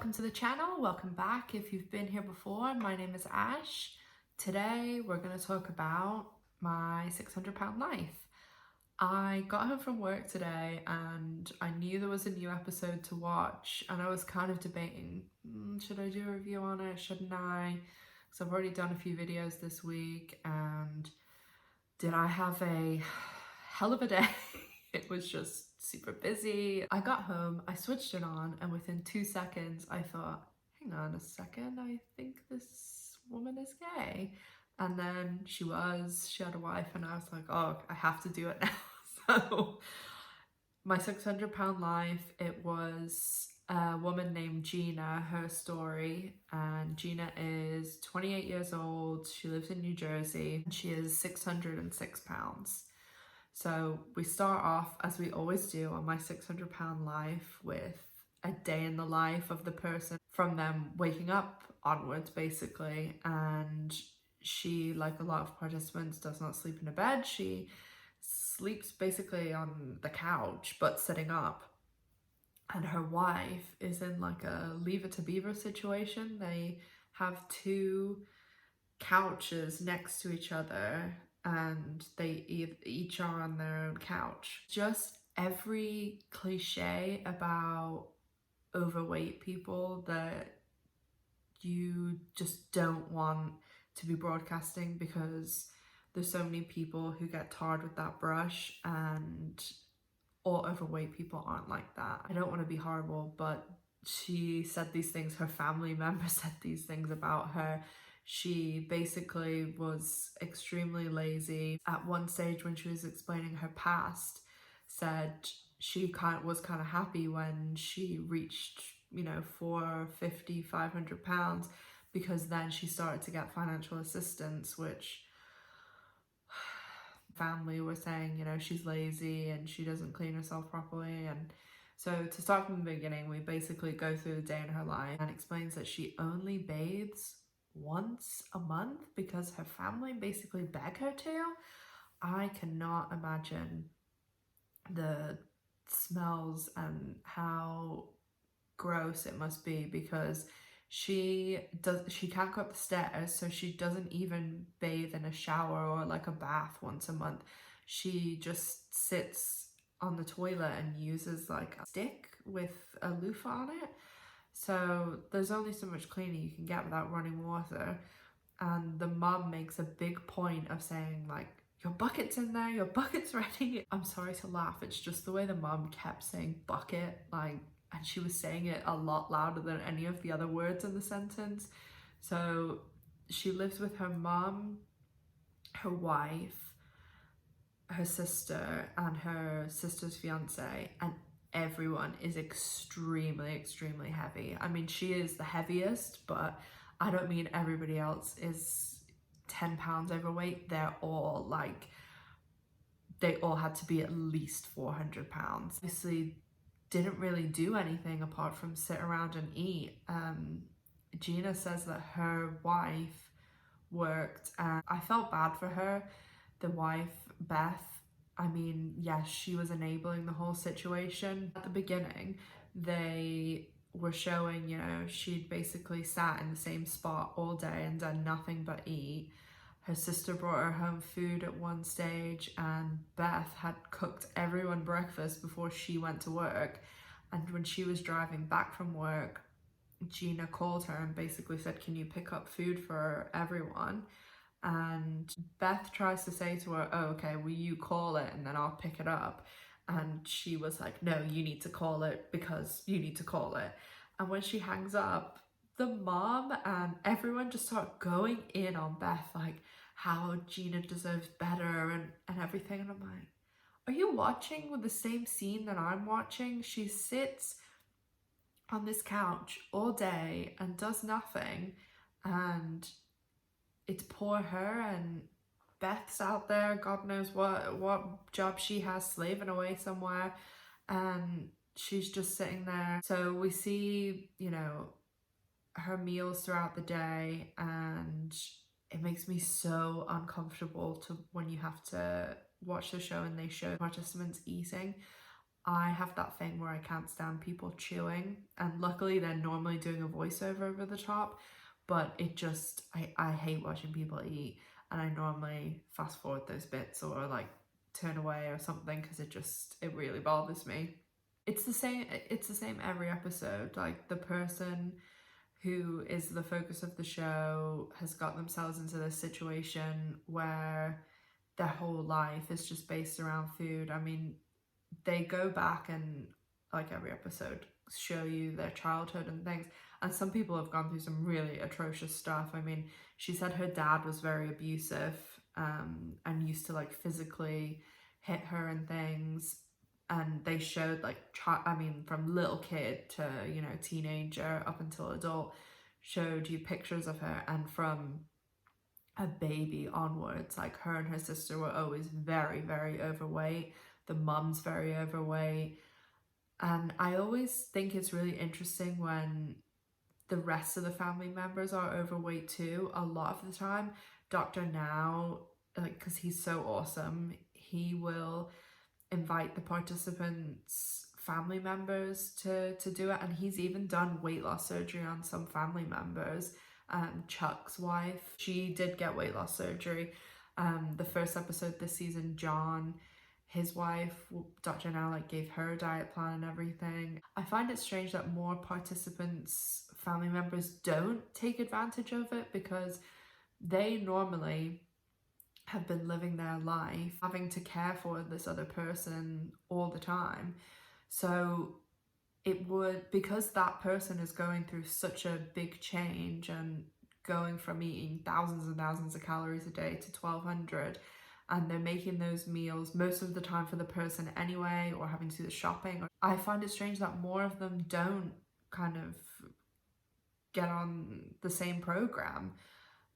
welcome to the channel. Welcome back if you've been here before. My name is Ash. Today we're going to talk about my 600-pound life. I got home from work today and I knew there was a new episode to watch, and I was kind of debating, should I do a review on it, shouldn't I? Because I've already done a few videos this week, and did I have a hell of a day? It was just super busy. I got home, I switched it on, and within 2 seconds I thought, hang on a second, I think this woman is gay. And then she had a wife, and I was like, oh, I have to do it now. So my 600-pound life, it was a woman named Gina, her story. And Gina is 28 years old. She lives in New Jersey, and she is 606 pounds. So we start off, as we always do on my 600-pound life, with a day in the life of the person from them waking up onwards, basically. And she, like a lot of participants, does not sleep in a bed. She sleeps basically on the couch, but sitting up. And her wife is in like a Leave It to Beaver situation. They have two couches next to each other, and they each are on their own couch. Just every cliche about overweight people that you just don't want to be broadcasting, because there's so many people who get tarred with that brush, and all overweight people aren't like that. I don't want to be horrible, but she said these things, her family members said these things about her. She basically was extremely lazy. At one stage, when she was explaining her past, said she was kind of happy when she reached, 450, 500 pounds, because then she started to get financial assistance, which family were saying, she's lazy and she doesn't clean herself properly. And so to start from the beginning, we basically go through the day in her life, and explains that she only bathes once a month because her family basically beg her to. I cannot imagine the smells and how gross it must be, because she can't go up the stairs, so she doesn't even bathe in a shower or like a bath once a month. She just sits on the toilet and uses like a stick with a loofah on it. So there's only so much cleaning you can get without running water. And the mum makes a big point of saying, like, your bucket's in there, your bucket's ready. I'm sorry to laugh, it's just the way the mum kept saying bucket, like, and she was saying it a lot louder than any of the other words in the sentence. So she lives with her mum, her wife, her sister, and her sister's fiance, and everyone is extremely heavy. I mean, she is the heaviest, but I don't mean everybody else is 10 pounds overweight. They're all like, they all had to be at least 400 pounds. Obviously didn't really do anything apart from sit around and eat. Gina says that her wife worked, and I felt bad for her. The wife, Beth, I mean, yes, she was enabling the whole situation. At the beginning, they were showing, she'd basically sat in the same spot all day and done nothing but eat. Her sister brought her home food at one stage, and Beth had cooked everyone breakfast before she went to work. And when she was driving back from work, Gina called her and basically said, can you pick up food for everyone? And Beth tries to say to her, oh, okay, will you call it and then I'll pick it up? And she was like, no, you need to call it because you need to call it. And when she hangs up, the mom and everyone just start going in on Beth, like how Gina deserves better and everything. And I'm like, are you watching with the same scene that I'm watching? She sits on this couch all day and does nothing, and it's poor her, and Beth's out there, God knows what job she has, slaving away somewhere, and she's just sitting there. So we see, her meals throughout the day, and it makes me so uncomfortable when you have to watch the show and they show participants eating. I have that thing where I can't stand people chewing, and luckily they're normally doing a voiceover over the top, but it just, I hate watching people eat, and I normally fast forward those bits or like turn away or something because it really bothers me. It's the same every episode. Like, the person who is the focus of the show has got themselves into this situation where their whole life is just based around food. I mean, they go back and, like every episode, show you their childhood and things. And some people have gone through some really atrocious stuff. I mean, she said her dad was very abusive, and used to like physically hit her and things. And they showed like, from little kid to, teenager up until adult, showed you pictures of her. And from a baby onwards, like, her and her sister were always very, very overweight. The mum's very overweight. And I always think it's really interesting when the rest of the family members are overweight too. A lot of the time, Dr. Now, like, because he's so awesome, he will invite the participants' family members to do it. And he's even done weight loss surgery on some family members. Chuck's wife, she did get weight loss surgery. The first episode this season, John, his wife, Dr. Now, like, gave her a diet plan and everything. I find it strange that more participants' family members don't take advantage of it, because they normally have been living their life having to care for this other person all the time. So it would, because that person is going through such a big change and going from eating thousands and thousands of calories a day to 1,200, and they're making those meals most of the time for the person anyway, or having to do the shopping. I find it strange that more of them don't kind of get on the same program.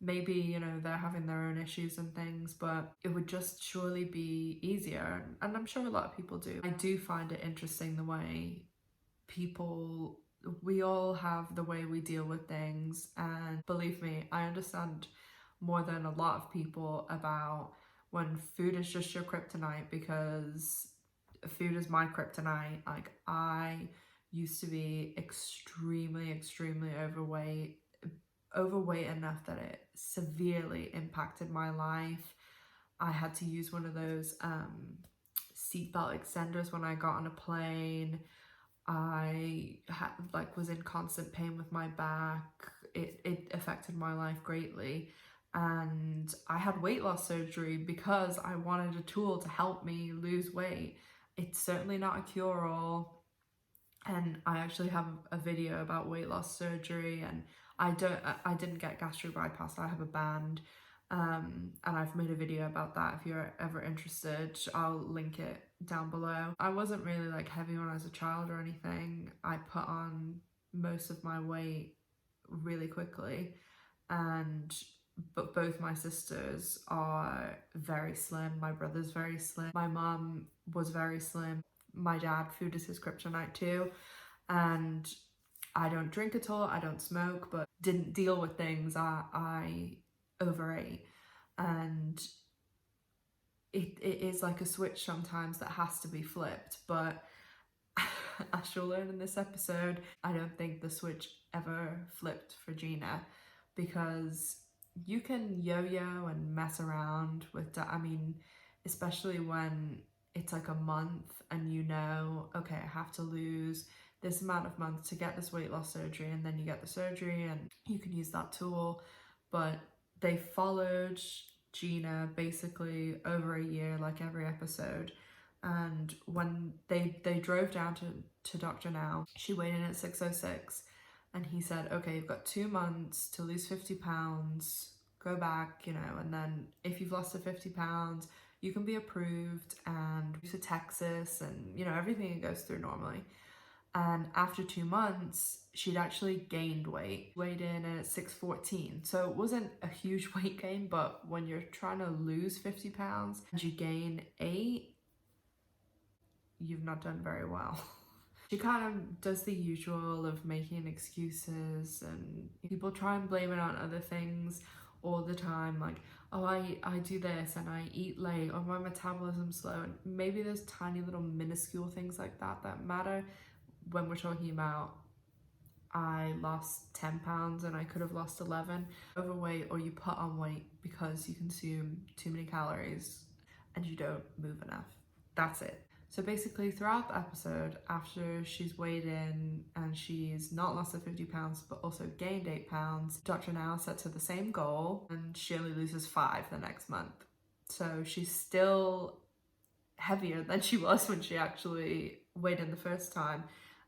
Maybe, they're having their own issues and things, but it would just surely be easier. And I'm sure a lot of people do. I do find it interesting the way we all have the way we deal with things. And believe me, I understand more than a lot of people about when food is just your kryptonite, because food is my kryptonite. Like, I used to be extremely, extremely overweight enough that it severely impacted my life. I had to use one of those seatbelt extenders when I got on a plane. I was in constant pain with my back. It affected my life greatly. And I had weight loss surgery because I wanted a tool to help me lose weight. It's certainly not a cure-all. And I actually have a video about weight loss surgery, and I didn't get gastric bypass. I have a band, and I've made a video about that. If you're ever interested, I'll link it down below. I wasn't really like heavy when I was a child or anything. I put on most of my weight really quickly, but both my sisters are very slim. My brother's very slim. My mom was very slim. My dad, food is his kryptonite too. And I don't drink at all, I don't smoke, but didn't deal with things. I overate. And it is like a switch sometimes that has to be flipped. But as you'll learn in this episode, I don't think the switch ever flipped for Gina, because you can yo-yo and mess around with especially when it's like a month and okay, I have to lose this amount of months to get this weight loss surgery, and then you get the surgery and you can use that tool. But they followed Gina basically over a year, like every episode. And when they drove down to Dr. Now, she weighed in at 606, and he said, okay, you've got 2 months to lose 50 pounds, go back, and then if you've lost the 50 pounds, you can be approved and move to Texas, and everything it goes through normally. And after 2 months, she'd actually gained weight, weighed in at 614. So it wasn't a huge weight gain, but when you're trying to lose 50 pounds and you gain 8, you've not done very well. She kind of does the usual of making excuses, and people try and blame it on other things, all the time, like, oh, I do this and I eat late, or my metabolism's slow. And maybe there's tiny little minuscule things like that that matter when we're talking about I lost 10 pounds and I could have lost 11. Overweight, or you put on weight because you consume too many calories and you don't move enough. That's it. So basically throughout the episode, after she's weighed in and she's not lost the 50 pounds but also gained 8 pounds, Dr. Now sets her the same goal and she only loses 5 the next month. So she's still heavier than she was when she actually weighed in the first time,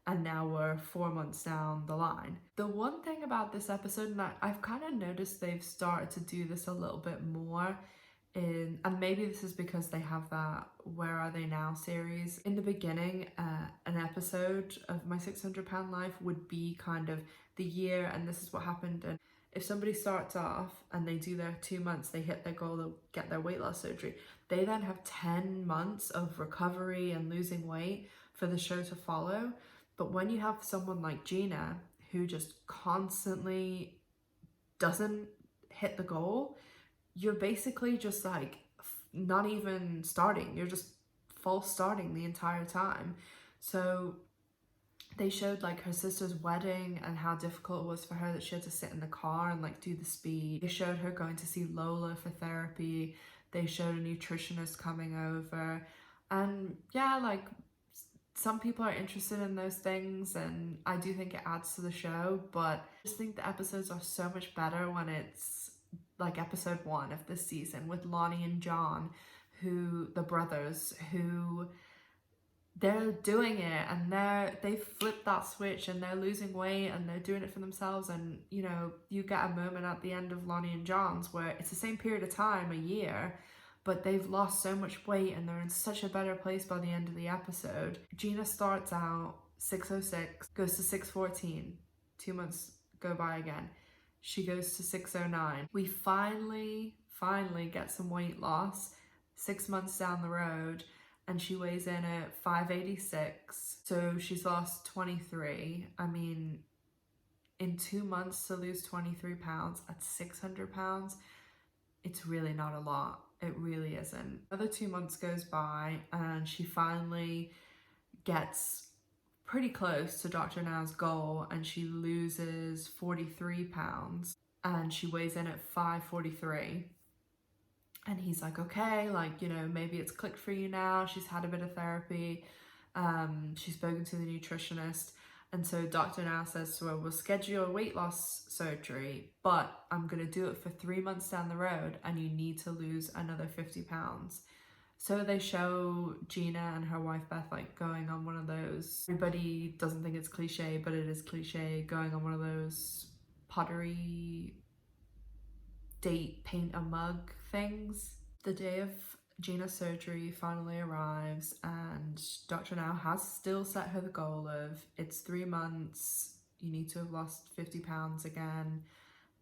and now we're 4 months down the line. The one thing about this episode, and I've kind of noticed they've started to do this a little bit more in, and maybe this is because they have that Where Are They Now series. In the beginning, an episode of My 600 Pound Life would be kind of the year and this is what happened. And if somebody starts off and they do their 2 months, they hit their goal, they'll get their weight loss surgery. They then have 10 months of recovery and losing weight for the show to follow. But when you have someone like Gina, who just constantly doesn't hit the goal, you're basically just like not even starting. You're just false starting the entire time. So they showed like her sister's wedding and how difficult it was for her, that she had to sit in the car and like do the speed. They showed her going to see Lola for therapy. They showed a nutritionist coming over. And yeah, like some people are interested in those things and I do think it adds to the show, but I just think the episodes are so much better when it's like episode 1 of this season with Lonnie and John, who the brothers, who they're doing it and they've flipped that switch and they're losing weight and they're doing it for themselves. And you know, you get a moment at the end of Lonnie and John's where it's the same period of time, a year, but they've lost so much weight and they're in such a better place by the end of the episode. Gina starts out 606, goes to 614, 2 months go by again, she goes to 609. We finally get some weight loss 6 months down the road, and she weighs in at 586. So she's lost 23. I mean, in 2 months to lose 23 pounds at 600 pounds, it's really not a lot. It really isn't. Another 2 months goes by and she finally gets pretty close to Dr. Now's goal and she loses 43 pounds and she weighs in at 543. And he's like, okay, like, you know, maybe it's clicked for you now. She's had a bit of therapy. She's spoken to the nutritionist. And so Dr. Now says to her, we'll schedule a weight loss surgery, but I'm going to do it for 3 months down the road and you need to lose another 50 pounds. So they show Gina and her wife Beth like going on one of those, everybody doesn't think it's cliche, but it is cliche, going on one of those pottery date paint a mug things. The day of Gina's surgery finally arrives and Dr. Now has still set her the goal of it's 3 months, you need to have lost 50 pounds again.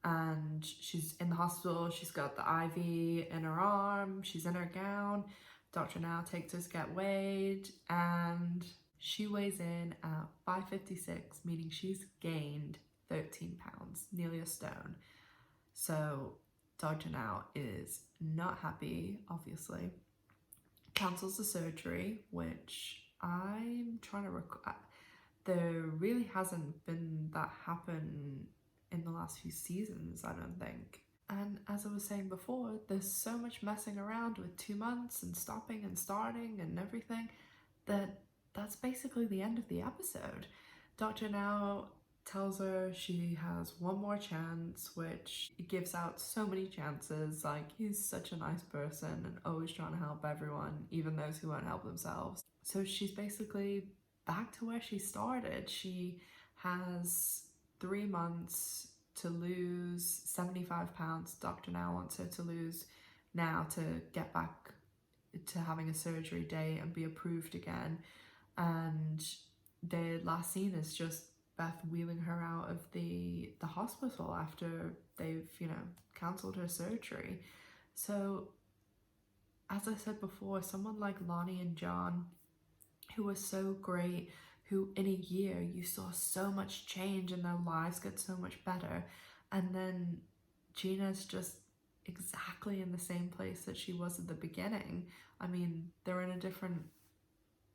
And she's in the hospital, she's got the IV in her arm, she's in her gown. Dr. Now takes her to get weighed and she weighs in at 556, meaning she's gained 13 pounds, nearly a stone. So Dr. Now is not happy, obviously. Cancels the surgery, which I'm trying to there really hasn't been that happen in the last few seasons, I don't think. And as I was saying before, there's so much messing around with 2 months and stopping and starting and everything that's basically the end of the episode. Dr. Now tells her she has one more chance, which gives out so many chances. Like, he's such a nice person and always trying to help everyone, even those who won't help themselves. So she's basically back to where she started. She has 3 months to lose 75 pounds. Dr. Now wants her to lose now to get back to having a surgery day and be approved again. And the last scene is just Beth wheeling her out of the hospital after they've, you know, cancelled her surgery. So, as I said before, someone like Lonnie and John, who were so great, who in a year you saw so much change and their lives get so much better, and then Gina's just exactly in the same place that she was at the beginning. I mean, they're in a different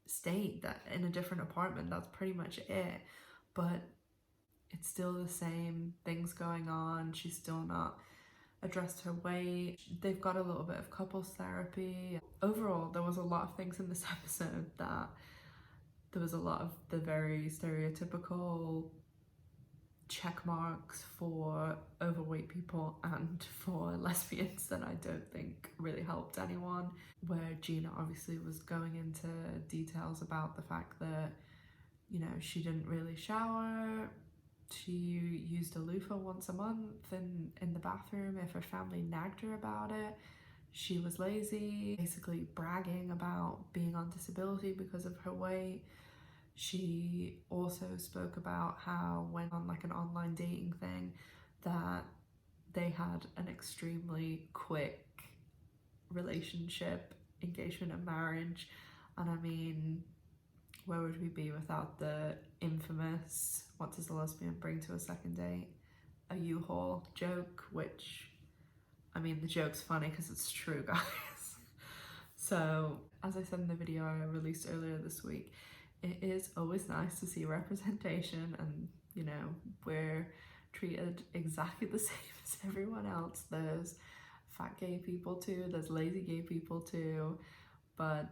state, that in a different apartment, that's pretty much it, but it's still the same things going on. She's still not addressed her weight. They've got a little bit of couples therapy. Overall, there was a lot of things in this episode that there was a lot of the very stereotypical check marks for overweight people and for lesbians that I don't think really helped anyone, where Gina obviously was going into details about the fact that, you know, she didn't really shower, she used a loofah once a month in the bathroom if her family nagged her about it, she was lazy, basically bragging about being on disability because of her weight. She also spoke about how when on like an online dating thing that they had an extremely quick relationship, engagement and marriage. And I mean, where would we be without the infamous "what does a lesbian bring to a second date?" a U-Haul joke, which, I mean, the joke's funny because it's true, guys. So, as I said in the video I released earlier this week, it is always nice to see representation, and, you know, we're treated exactly the same as everyone else. There's fat gay people too, there's lazy gay people too, but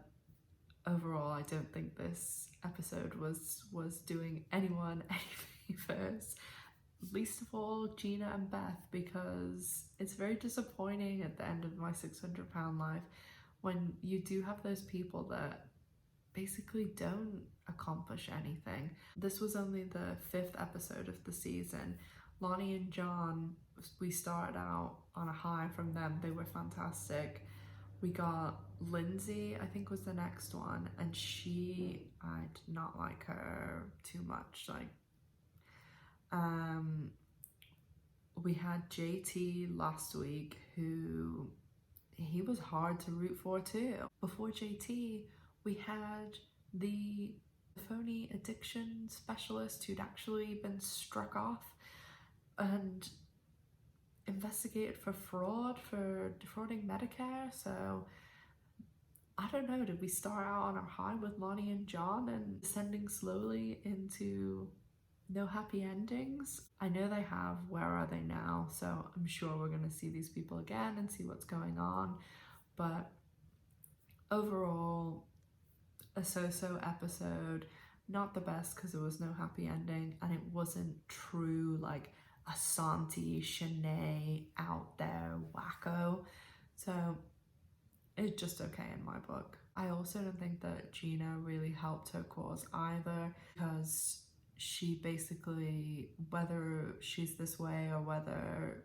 overall I don't think this episode was doing anyone any favors, least of all Gina and Beth, because it's very disappointing at the end of My 600 Pound Life when you do have those people that basically don't accomplish anything. This was only the 5th episode of the season. Lonnie and John, we started out on a high from them. They were fantastic. We got Lindsay, I think was the next one, and I did not like her too much. Like, we had JT last week, who he was hard to root for too. Before JT, we had the phony addiction specialist who'd actually been struck off and investigated for fraud, for defrauding Medicare. So I don't know, did we start out on our high with Lonnie and John and descending slowly into no happy endings? I know they have Where Are They Now, so I'm sure we're going to see these people again and see what's going on. But overall, a so-so episode, not the best because there was no happy ending, and it wasn't true like Asante, Shanae, out there, wacko. So it's just okay in my book. I also don't think that Gina really helped her cause either, because she basically, whether she's this way or whether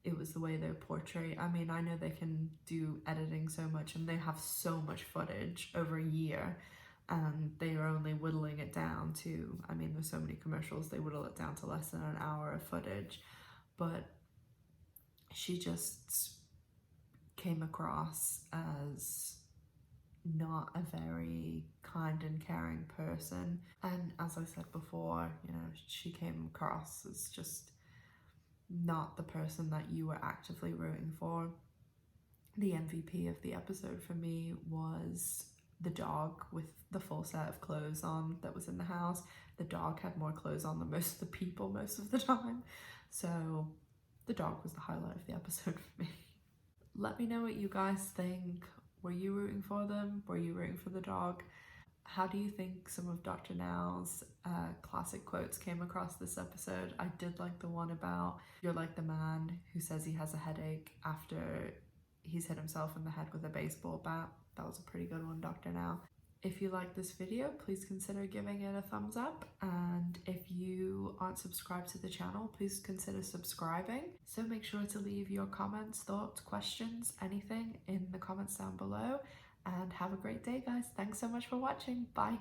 it was the way they portray, I mean, I know they can do editing so much and they have so much footage over a year, and they are only whittling it down to, I mean, there's so many commercials, they whittle it down to less than an hour of footage, but she just came across as not a very kind and caring person. And as I said before, you know, she came across as just not the person that you were actively rooting for. The MVP of the episode for me was the dog with the full set of clothes on that was in the house. The dog had more clothes on than most of the people most of the time. So the dog was the highlight of the episode for me. Let me know what you guys think. Were you rooting for them? Were you rooting for the dog? How do you think some of Dr. Now's classic quotes came across this episode? I did like the one about, "You're like the man who says he has a headache after he's hit himself in the head with a baseball bat." That was a pretty good one, Dr. Now. If you like this video, please consider giving it a thumbs up. And if you aren't subscribed to the channel, please consider subscribing. So make sure to leave your comments, thoughts, questions, anything in the comments down below. And have a great day, guys. Thanks so much for watching. Bye.